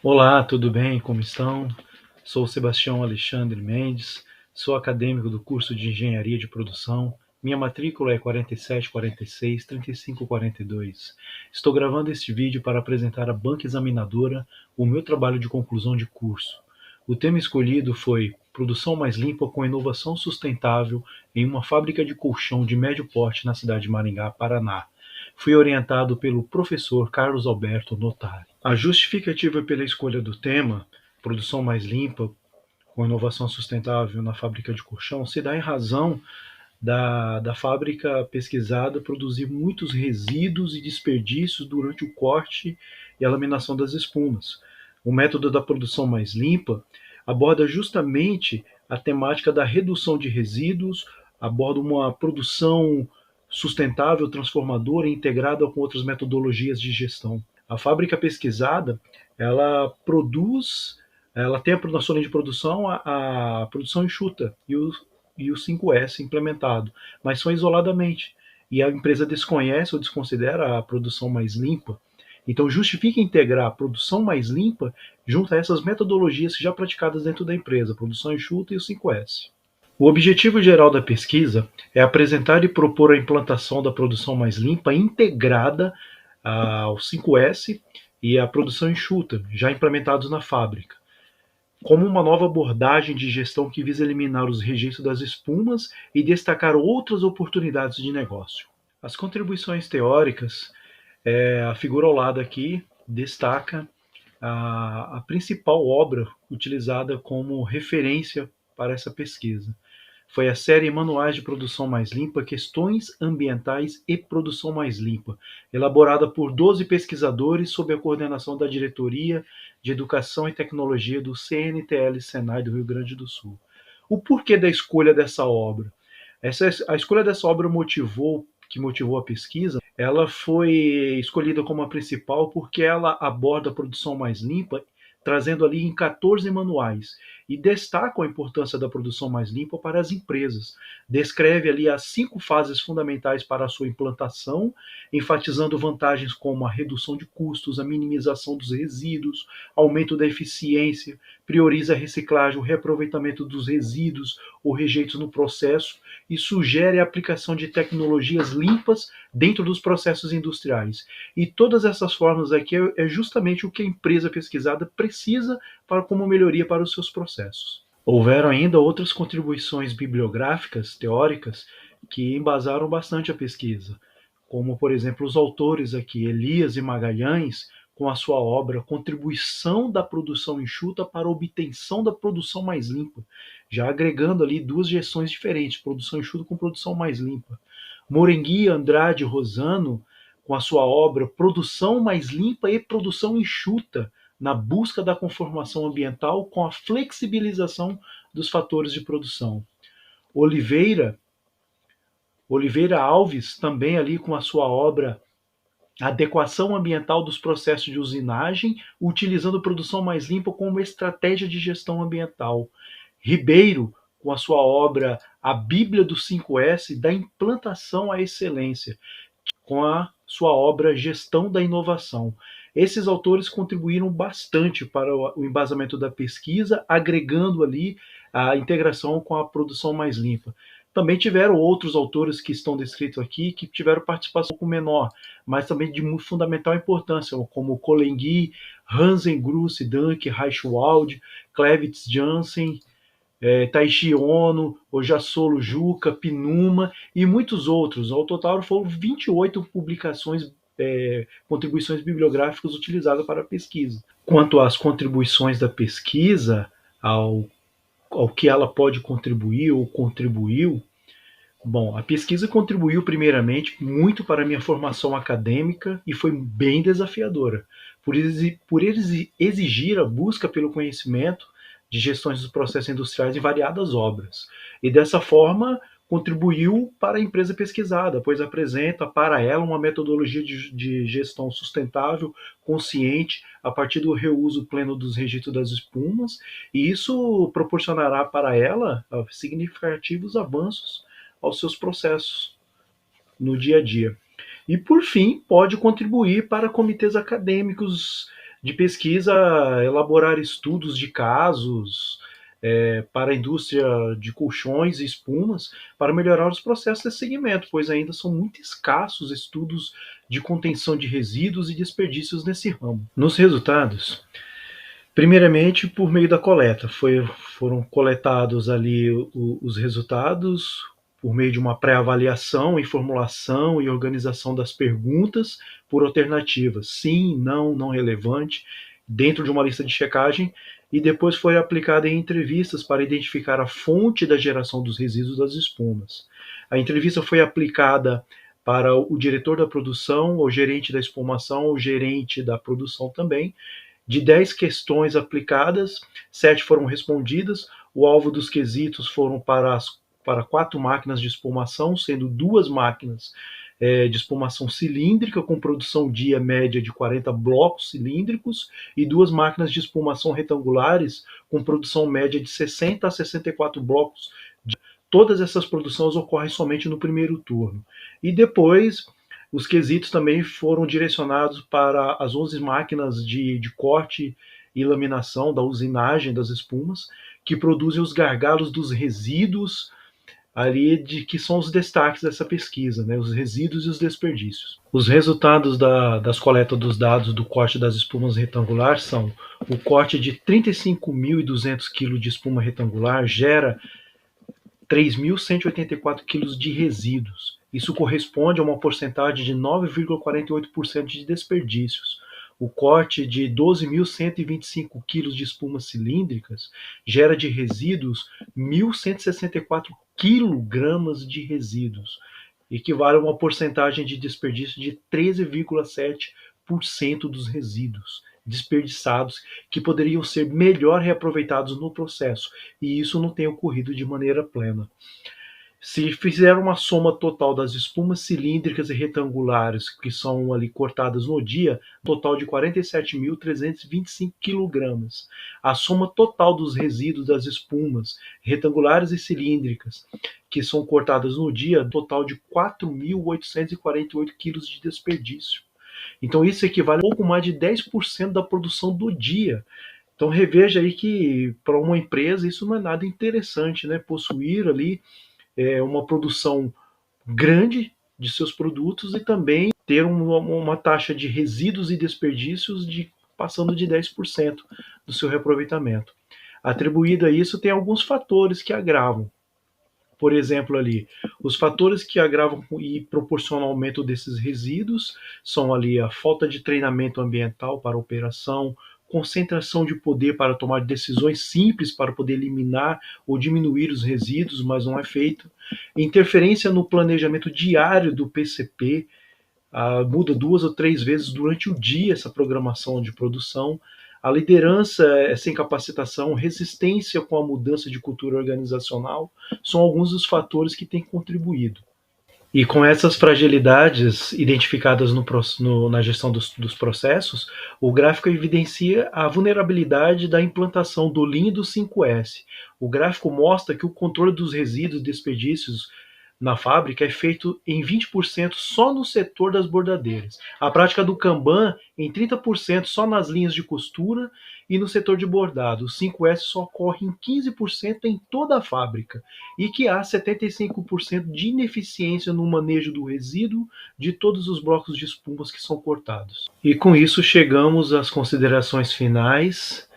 Olá, tudo bem? Como estão? Sou Sebastião Alexandre Mendes, sou acadêmico do curso de Engenharia de Produção. Minha matrícula é 4746-3542. Estou gravando este vídeo para apresentar à banca examinadora o meu trabalho de conclusão de curso. O tema escolhido foi Produção mais limpa com inovação sustentável em uma fábrica de colchão de médio porte na cidade de Maringá, Paraná. Fui orientado pelo professor Carlos Alberto Notari. A justificativa pela escolha do tema, produção mais limpa, com inovação sustentável na fábrica de colchão, se dá em razão da fábrica pesquisada produzir muitos resíduos e desperdícios durante o corte e a laminação das espumas. O método da produção mais limpa aborda justamente a temática da redução de resíduos, aborda uma produção sustentável, transformadora e integrada com outras metodologias de gestão. A fábrica pesquisada, ela produz, ela tem na sua linha de produção a produção enxuta e o 5S implementado, mas são isoladamente. E a empresa desconhece ou desconsidera a produção mais limpa. Então, justifica integrar a produção mais limpa junto a essas metodologias já praticadas dentro da empresa, a produção enxuta e o 5S. O objetivo geral da pesquisa é apresentar e propor a implantação da produção mais limpa integrada ao 5S e à produção enxuta, já implementados na fábrica, como uma nova abordagem de gestão que visa eliminar os rejeitos das espumas e destacar outras oportunidades de negócio. As contribuições teóricas, a figura ao lado aqui destaca a principal obra utilizada como referência para essa pesquisa. Foi a série Manuais de Produção Mais Limpa, Questões Ambientais e Produção Mais Limpa, elaborada por 12 pesquisadores sob a coordenação da Diretoria de Educação e Tecnologia do CNTL-Senai do Rio Grande do Sul. O porquê da escolha dessa obra? A escolha dessa obra que motivou a pesquisa, ela foi escolhida como a principal porque ela aborda a produção mais limpa, trazendo ali em 14 manuais, e destaca a importância da produção mais limpa para as empresas. Descreve ali as 5 fases fundamentais para a sua implantação, enfatizando vantagens como a redução de custos, a minimização dos resíduos, aumento da eficiência, prioriza a reciclagem, o reaproveitamento dos resíduos ou rejeitos no processo e sugere a aplicação de tecnologias limpas dentro dos processos industriais. E todas essas formas aqui é justamente o que a empresa pesquisada precisa para como melhoria para os seus processos. Houveram ainda outras contribuições bibliográficas, teóricas, que embasaram bastante a pesquisa, como, por exemplo, os autores aqui, Elias e Magalhães, com a sua obra Contribuição da Produção Enxuta para a Obtenção da Produção Mais Limpa, já agregando ali duas gestões diferentes, produção enxuta com produção mais limpa. Morengui, Andrade e Rosano, com a sua obra Produção Mais Limpa e Produção Enxuta, na busca da conformação ambiental com a flexibilização dos fatores de produção. Oliveira Alves, também ali com a sua obra Adequação ambiental dos processos de usinagem, utilizando produção mais limpa como estratégia de gestão ambiental. Ribeiro, com a sua obra A Bíblia do 5S, da implantação à excelência, com a sua obra Gestão da Inovação. Esses autores contribuíram bastante para o embasamento da pesquisa, agregando ali a integração com a produção mais limpa. Também tiveram outros autores que estão descritos aqui, que tiveram participação um pouco menor, mas também de fundamental importância, como Kolenghi, Hansen, Gruss, Dank, Reichwald, Klevitz, Jansen, Taishi Ono, Ojasolo Juca, Pinuma e muitos outros. Ao total foram 28 publicações, contribuições bibliográficas utilizadas para a pesquisa. Quanto às contribuições da pesquisa, ao que ela pode contribuir ou contribuiu, bom, a pesquisa contribuiu primeiramente muito para a minha formação acadêmica e foi bem desafiadora, por exigir a busca pelo conhecimento de gestões dos processos industriais em variadas obras. E dessa forma, contribuiu para a empresa pesquisada, pois apresenta para ela uma metodologia de gestão sustentável, consciente, a partir do reuso pleno dos rejeitos das espumas, e isso proporcionará para ela significativos avanços aos seus processos no dia a dia. E, por fim, pode contribuir para comitês acadêmicos de pesquisa, elaborar estudos de casos para a indústria de colchões e espumas, para melhorar os processos de segmento, pois ainda são muito escassos estudos de contenção de resíduos e desperdícios nesse ramo. Nos resultados, primeiramente por meio da coleta, foram coletados ali os resultados por meio de uma pré-avaliação e formulação e organização das perguntas por alternativas, sim, não, não relevante, dentro de uma lista de checagem, e depois foi aplicada em entrevistas para identificar a fonte da geração dos resíduos das espumas. A entrevista foi aplicada para o diretor da produção, o gerente da espumação, o gerente da produção também. De 10 questões aplicadas, 7 foram respondidas. O alvo dos quesitos foram para 4 máquinas de espumação, sendo 2 máquinas de espumação cilíndrica, com produção dia média de 40 blocos cilíndricos, e 2 máquinas de espumação retangulares, com produção média de 60 a 64 blocos. Todas essas produções ocorrem somente no primeiro turno. E depois, os quesitos também foram direcionados para as 11 máquinas de corte e laminação da usinagem das espumas, que produzem os gargalos dos resíduos ali, que são os destaques dessa pesquisa, né, os resíduos e os desperdícios. Os resultados das coletas dos dados do corte das espumas retangular são: o corte de 35.200 kg de espuma retangular gera 3.184 kg de resíduos. Isso corresponde a uma porcentagem de 9,48% de desperdícios. O corte de 12.125 kg de espumas cilíndricas gera de resíduos 1.164 kg de resíduos, equivale a uma porcentagem de desperdício de 13,7% dos resíduos desperdiçados, que poderiam ser melhor reaproveitados no processo, e isso não tem ocorrido de maneira plena. Se fizer uma soma total das espumas cilíndricas e retangulares que são ali cortadas no dia, total de 47.325 kg. A soma total dos resíduos das espumas retangulares e cilíndricas que são cortadas no dia, total de 4.848 kg de desperdício. Então isso equivale a pouco mais de 10% da produção do dia. Então reveja aí que para uma empresa isso não é nada interessante, né? Possuir ali uma produção grande de seus produtos e também ter uma taxa de resíduos e desperdícios passando de 10% do seu reaproveitamento. Atribuído a isso, tem alguns fatores que agravam. Por exemplo, ali, os fatores que agravam e proporcionam aumento desses resíduos são ali a falta de treinamento ambiental para a operação, concentração de poder para tomar decisões simples para poder eliminar ou diminuir os resíduos, mas não é feito, interferência no planejamento diário do PCP, muda 2 ou 3 vezes durante o dia essa programação de produção, a liderança sem capacitação, resistência com a mudança de cultura organizacional, são alguns dos fatores que têm contribuído. E com essas fragilidades identificadas na gestão dos processos, o gráfico evidencia a vulnerabilidade da implantação do Lean e do 5S. O gráfico mostra que o controle dos resíduos e desperdícios na fábrica é feito em 20% só no setor das bordadeiras. A prática do Kanban em 30% só nas linhas de costura e no setor de bordado. O 5S só ocorre em 15% em toda a fábrica e que há 75% de ineficiência no manejo do resíduo de todos os blocos de espumas que são cortados. E com isso chegamos às considerações finais.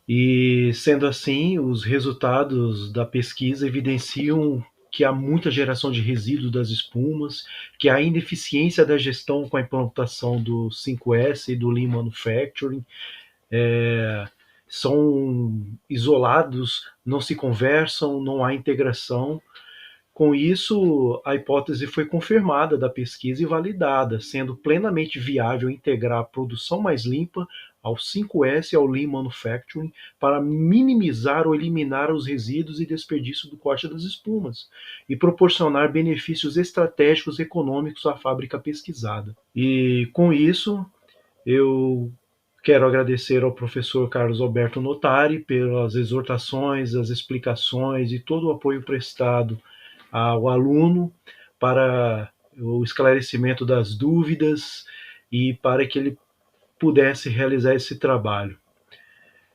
E sendo assim, os resultados da pesquisa evidenciam que há muita geração de resíduos das espumas, que há ineficiência da gestão com a implantação do 5S e do Lean Manufacturing, são isolados, não se conversam, não há integração. Com isso, a hipótese foi confirmada da pesquisa e validada, sendo plenamente viável integrar a produção mais limpa ao 5S e ao Lean Manufacturing para minimizar ou eliminar os resíduos e desperdício do corte das espumas e proporcionar benefícios estratégicos econômicos à fábrica pesquisada. E com isso, eu quero agradecer ao professor Carlos Alberto Notari pelas exortações, as explicações e todo o apoio prestado ao aluno para o esclarecimento das dúvidas e para que ele pudesse realizar esse trabalho.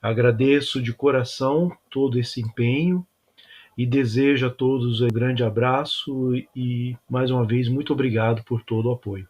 Agradeço de coração todo esse empenho e desejo a todos um grande abraço e, mais uma vez, muito obrigado por todo o apoio.